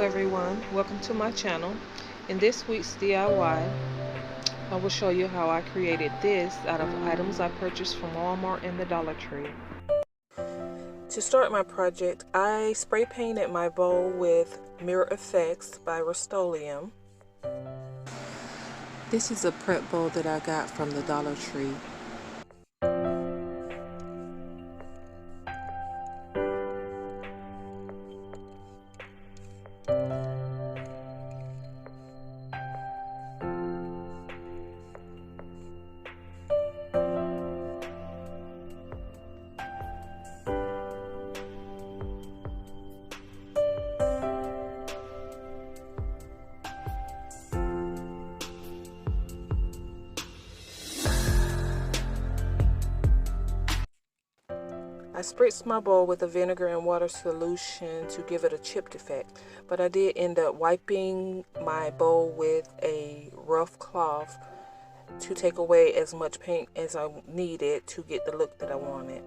everyone, welcome to my channel. In this week's DIY, I will show you how I created this out of items I purchased from Walmart and the Dollar Tree. To start my project, I spray painted my bowl with Mirror Effects by Rustoleum. This is a prep bowl that I got from the Dollar Tree. I spritzed my bowl with a vinegar and water solution to give it a chipped effect, but I did end up wiping my bowl with a rough cloth to take away as much paint as I needed to get the look that I wanted.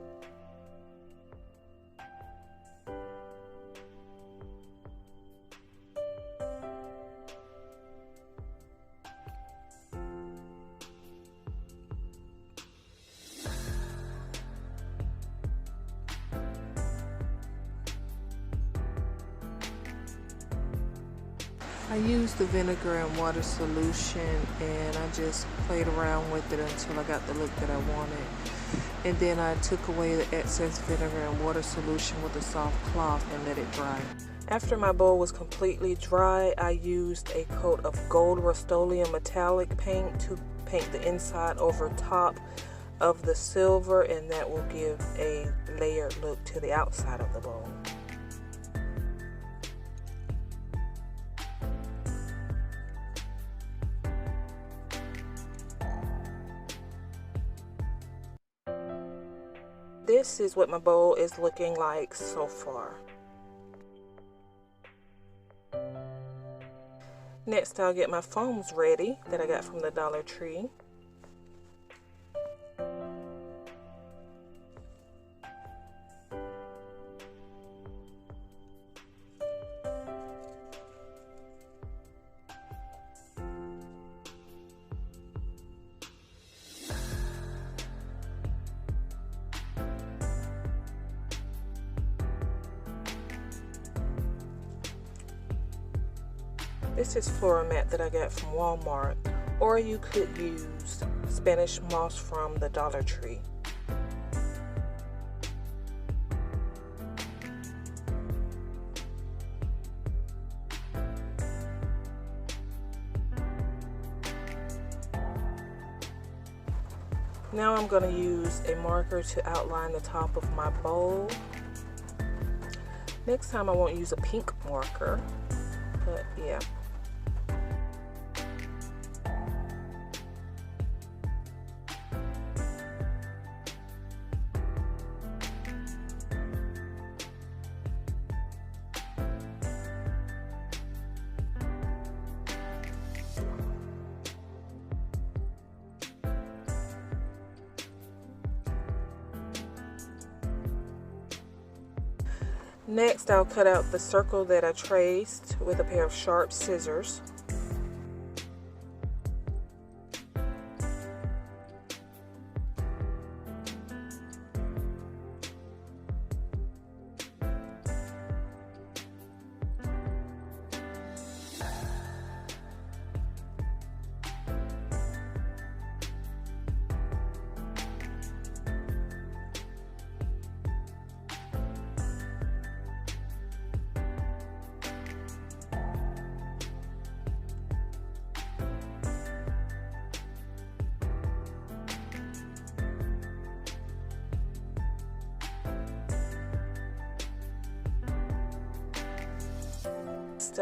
I used the vinegar and water solution and I just played around with it until I got the look that I wanted. And then I took away the excess vinegar and water solution with a soft cloth and let it dry. After my bowl was completely dry, I used a coat of gold Rustoleum metallic paint to paint the inside over top of the silver, and that will give a layered look to the outside of the bowl. This is what my bowl is looking like so far. Next, I'll get my foams ready that I got from the Dollar Tree. This is Floramat that I got from Walmart, or you could use Spanish moss from the Dollar Tree. Now I'm going to use a marker to outline the top of my bowl. Next time I won't use a pink marker, but yeah. Next, I'll cut out the circle that I traced with a pair of sharp scissors.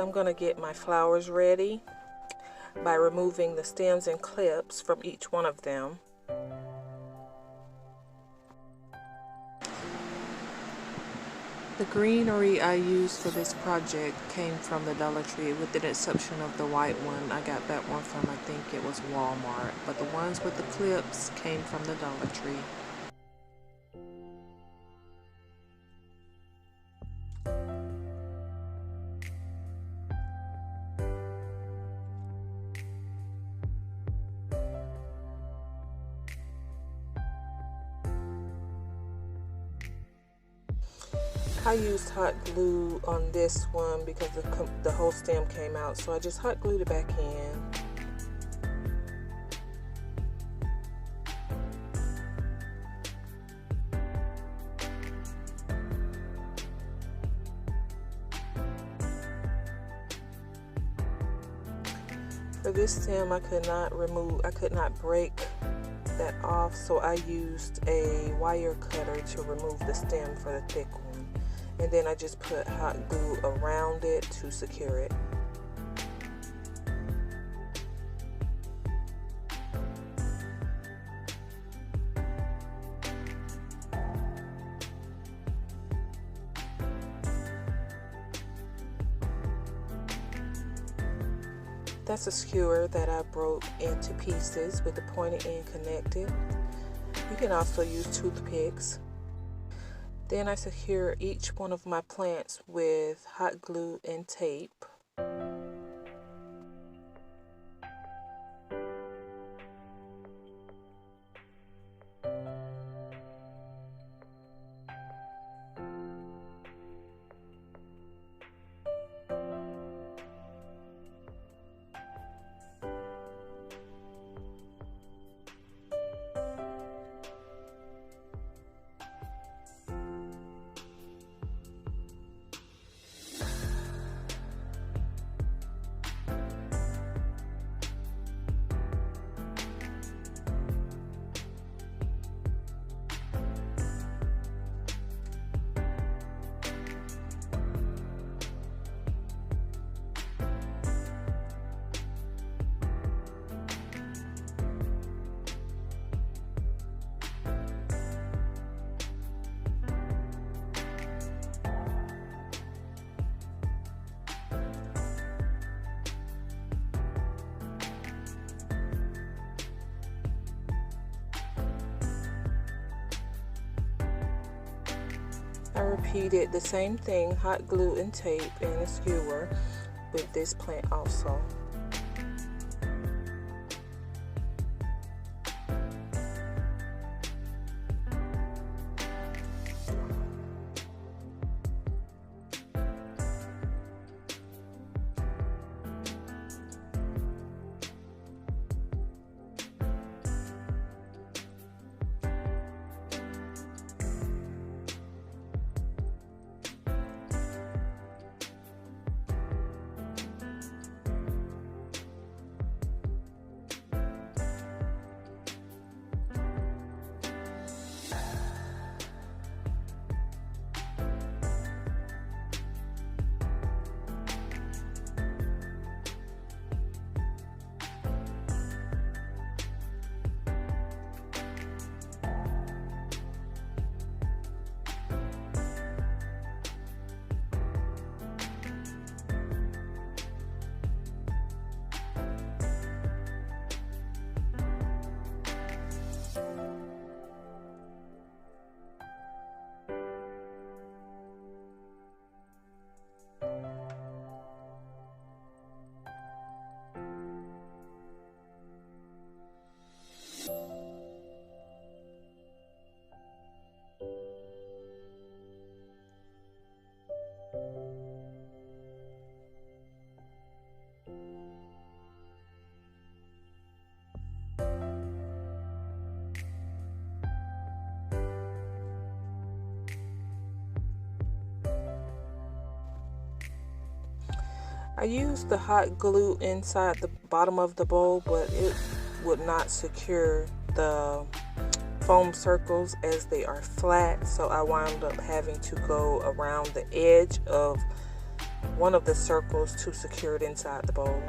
I'm going to get my flowers ready by removing the stems and clips from each one of them. The greenery I used for this project came from the Dollar Tree, with the exception of the white one. I got that one from, I think it was Walmart, but the ones with the clips came from the Dollar Tree. I used hot glue on this one because the whole stem came out, so I just hot glued it back in. For this stem, I could not break that off, so I used a wire cutter to remove the stem for the thick one. And then I just put hot glue around it to secure it. That's a skewer that I broke into pieces with the pointed end connected. You can also use toothpicks. Then I secure each one of my plants with hot glue and tape. I repeated the same thing, hot glue and tape and a skewer, with this plant also. I used the hot glue inside the bottom of the bowl, but it would not secure the foam circles as they are flat, so I wound up having to go around the edge of one of the circles to secure it inside the bowl.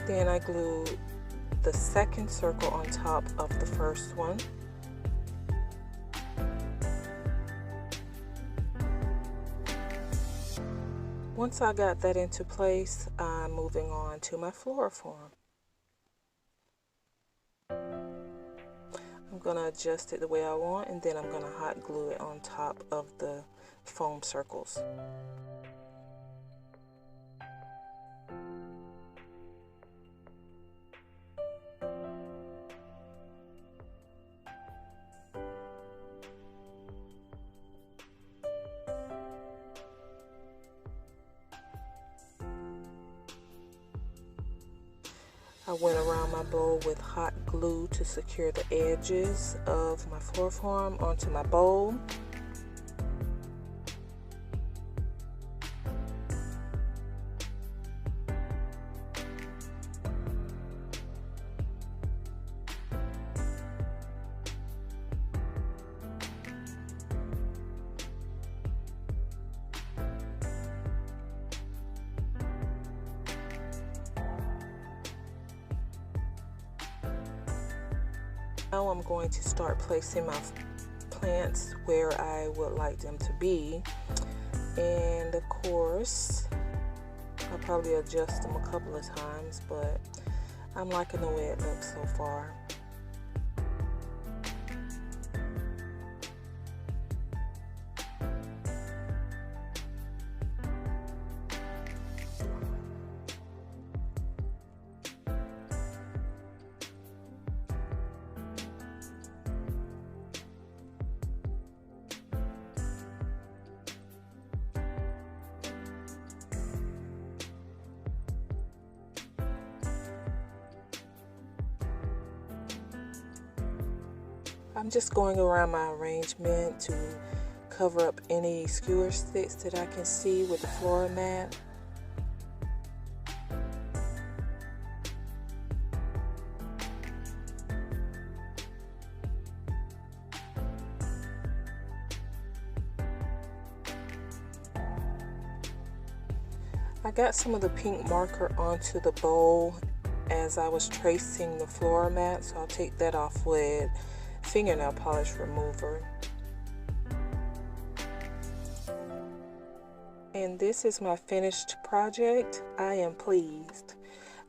Then I glued the second circle on top of the first one. Once I got that into place, I'm moving on to my Floraform. I'm going to adjust it the way I want, and then I'm going to hot glue it on top of the foam circles. I went around my bowl with hot glue to secure the edges of my Floraform onto my bowl. Now I'm going to start placing my plants where I would like them to be, and of course I'll probably adjust them a couple of times, but I'm liking the way it looks so far. I'm just going around my arrangement to cover up any skewer sticks that I can see with the Floramat. I got some of the pink marker onto the bowl as I was tracing the Floramat, so I'll take that off with fingernail polish remover. And this is my finished project. I am pleased.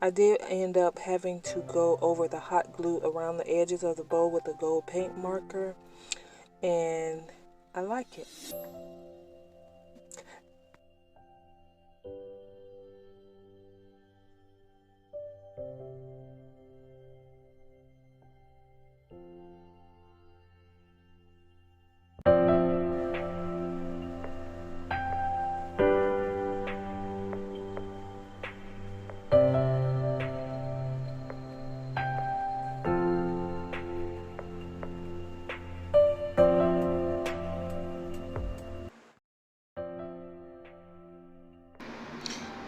I did end up having to go over the hot glue around the edges of the bowl with a gold paint marker, and I like it.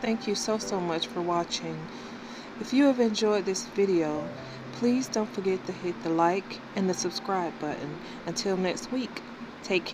Thank you so much for watching. If you have enjoyed this video, please don't forget to hit the like and the subscribe button. Until next week, take care.